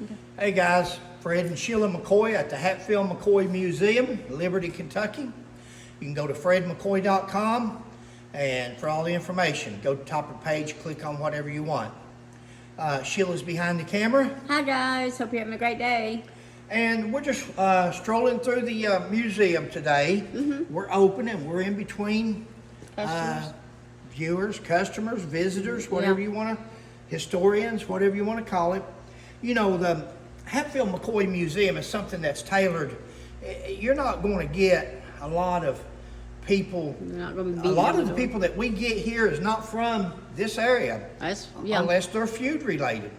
Okay. Hey guys, Fred and Sheila McCoy at the Hatfield McCoy Museum, Liberty, Kentucky. You can go to fredmccoy.com and for all the information, go to the top of the page, click on whatever you want. Sheila's behind the camera. Hi guys, hope you're having a great day. And we're just strolling through the museum today. We're open and we're in between Customers. viewers, customers, visitors, whatever you want to, historians, whatever you want to call it. You know, the Hatfield McCoy Museum is something that's tailored. You're not going to get a lot of people. You're not going to be A lot of the here. people that we get here is not from this area, unless they're feud related.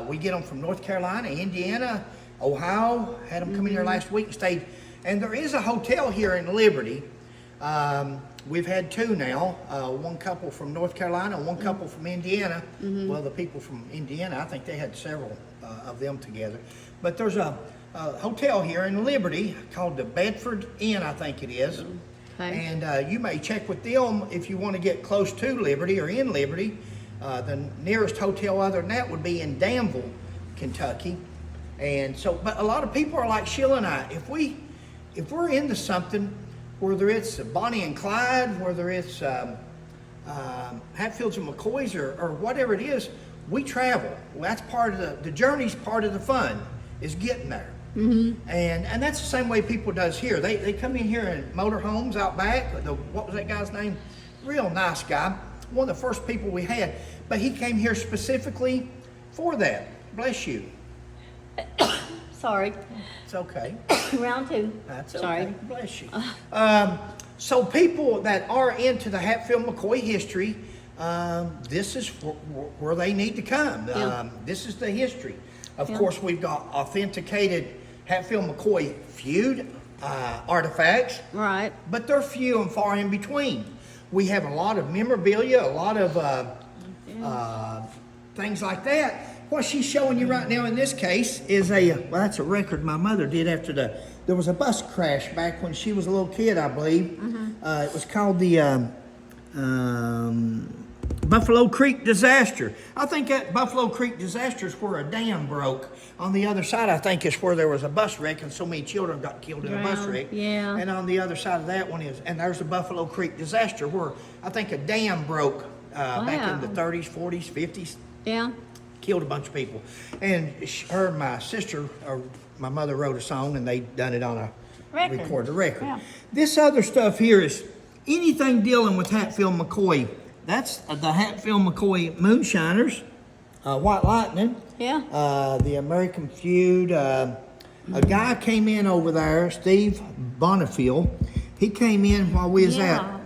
We get them from North Carolina, Indiana, Ohio. Had them come in here last week and stayed. And there is a hotel here in Liberty. We've had two now, one couple from North Carolina and one couple from Indiana. Well, the people from Indiana, I think they had several of them together. But there's a hotel here in Liberty called the Bedford Inn, I think it is. Okay. And you may check with them if you want to get close to Liberty or in Liberty. The nearest hotel other than that would be in Danville, Kentucky. And so, but a lot of people are like Sheila and I. If we're into something, whether it's Bonnie and Clyde, whether it's Hatfields and McCoys or whatever it is, we travel. Well, that's part of the journey's part of the fun, is getting there. And that's the same way people does here. They come in here in motorhomes out back. What was that guy's name? Real nice guy. One of the first people we had. But he came here specifically for that. Bless you. Sorry. It's okay. Round two. That's Sorry. okay. Bless you. So people that are into the Hatfield McCoy history, this is where they need to come. Yeah. This is the history. Of course, we've got authenticated Hatfield McCoy feud artifacts, Right. but they're few and far in between. We have a lot of memorabilia, a lot of things like that. What she's showing you right now in this case is that's a record my mother did after there was a bus crash back when she was a little kid, I believe. It was called the Buffalo Creek disaster. I think that Buffalo Creek disaster is where a dam broke. On the other side, I think, is where there was a bus wreck and so many children got killed in a bus Drowned, wreck. yeah. And on the other side of that one and there's the Buffalo Creek disaster where I think a dam broke back in the 30s, 40s, 50s. Yeah. Killed a bunch of people. And her and my sister, or my mother, wrote a song and they done it on a recorded record. Yeah. This other stuff here is anything dealing with Hatfield McCoy. That's the Hatfield McCoy Moonshiners, White Lightning, the American Feud. A guy came in over there, Steve Bonifield. He came in while we was out.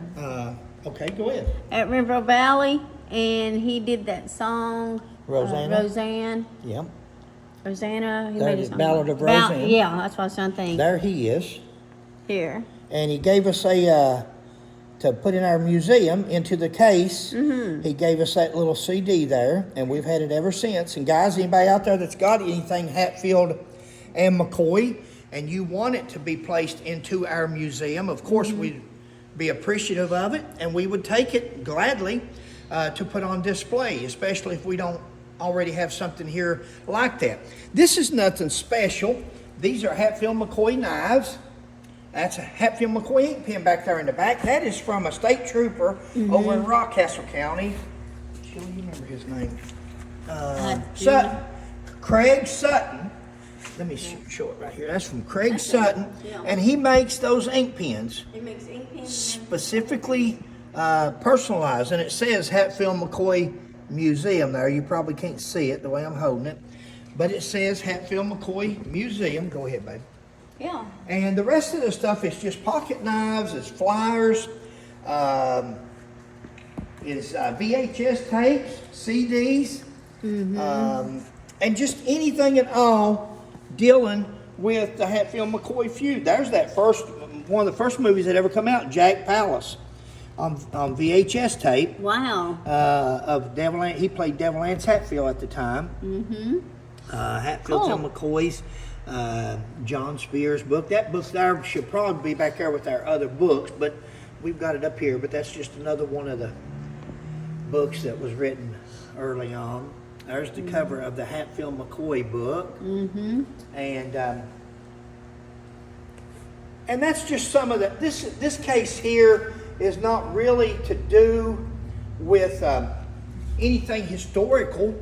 Okay, go ahead. At River Valley, and he did that song. Rosanna? Roseanne. Yeah. Rosanna. He There made it a is, song. Ballad of Roseanne. Yeah, that's what I was trying to think. There he is. Here. And he gave us to put in our museum into the case. He gave us that little CD there, and we've had it ever since. And guys, anybody out there that's got anything Hatfield and McCoy, and you want it to be placed into our museum, of course we'd be appreciative of it, and we would take it gladly to put on display, especially if we don't already have something here like that. This is nothing special. These are Hatfield McCoy knives. That's a Hatfield McCoy ink pen back there in the back. That is from a state trooper over in Rockcastle County. Sheila, you remember his name? Sutton. Craig Sutton. Let me show it right here. That's from Craig Sutton. And he makes those ink pens He makes ink pens. specifically personalized. And it says Hatfield McCoy Museum there. You probably can't see it the way I'm holding it. But it says Hatfield McCoy Museum. Go ahead, babe. Yeah. And the rest of the stuff is just pocket knives, it's flyers, is VHS tapes, CDs, and just anything at all dealing with the Hatfield McCoy feud. There's that one of the first movies that ever come out, Jack Palance, on VHS tape. Wow. Of Devil He played Devil Anse Hatfield at the time. Hatfields and McCoys. John Spears book. That book there should probably be back there with our other books, but we've got it up here. But that's just another one of the books that was written early on. There's the cover of the Hatfield McCoy book. And that's just some of the, this case here is not really to do with anything historical.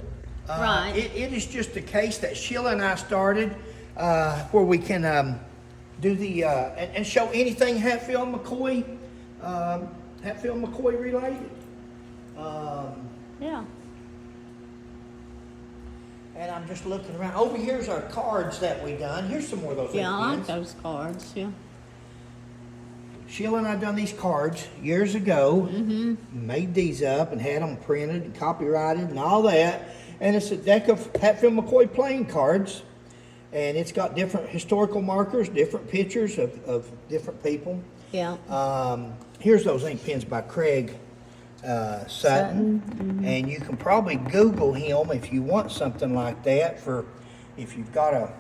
Right. It is just a case that Sheila and I started where we can do the, and show anything Hatfield McCoy related. Yeah. And I'm just looking around. Over here's our cards that we done. Here's some more of those. Yeah, I like pins. those cards. Yeah. Sheila and I done these cards years ago. Made these up and had them printed and copyrighted and all that. And it's a deck of Hatfield McCoy playing cards. And it's got different historical markers, different pictures of different people. Yeah. Here's those ink pens by Craig Sutton. And you can probably Google him if you want something like that for if you've got a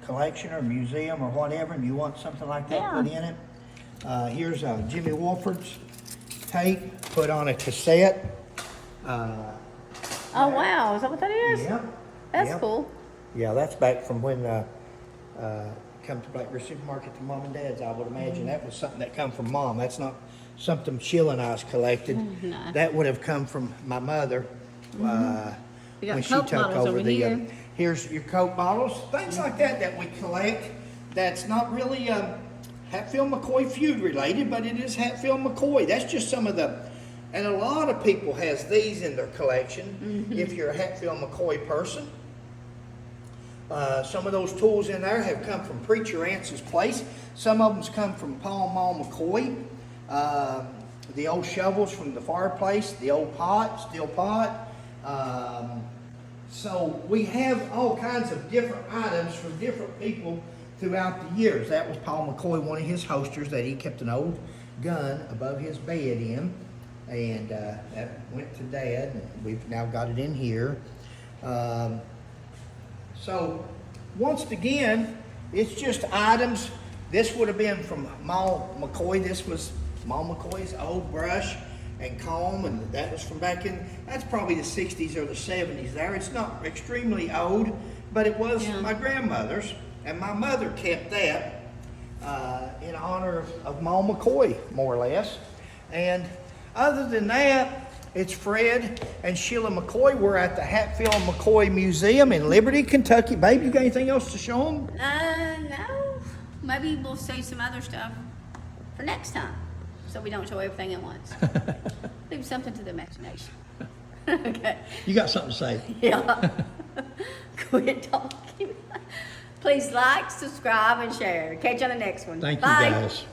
collection or museum or whatever and you want something like that put in it. Here's Jimmy Wolford's tape put on a cassette. Oh, wow. Is that what that is? Yeah. That's cool. Yeah, that's back from when come to Black River Supermarket to Mom and Dad's. I would imagine that was something that come from Mom. That's not something Sheila and I's collected. No. That would have come from my mother We got when she Coke took bottles over over the. here. Here's your Coke bottles, things like that we collect. That's not really Hatfield McCoy feud related, but it is Hatfield McCoy. That's just some of the, and a lot of people has these in their collection. If you're a Hatfield McCoy person. Some of those tools in there have come from Preacher Ance's place. Some of them's come from Paul Mall McCoy. The old shovels from the fireplace, the old pot, steel pot. So we have all kinds of different items from different people throughout the years. That was Paul McCoy, one of his holsters that he kept an old gun above his bed in. And that went to Dad, and we've now got it in here. So, once again, it's just items. This would have been from Ma McCoy. This was Ma McCoy's old brush and comb, and that was from back in, that's probably the 60s or the 70s there. It's not extremely old, but it was my grandmother's, and my mother kept that in honor of Ma McCoy, more or less. And other than that, it's Fred and Sheila McCoy. We're at the Hatfield McCoy Museum in Liberty, Kentucky. Babe, you got anything else to show them? No. Maybe we'll say some other stuff for next time, so we don't show everything at once. Leave something to the imagination. Okay. You got something to say? Yeah. Quit talking. Please like, subscribe, and share. Catch you on the next one. Thank you, Bye. guys.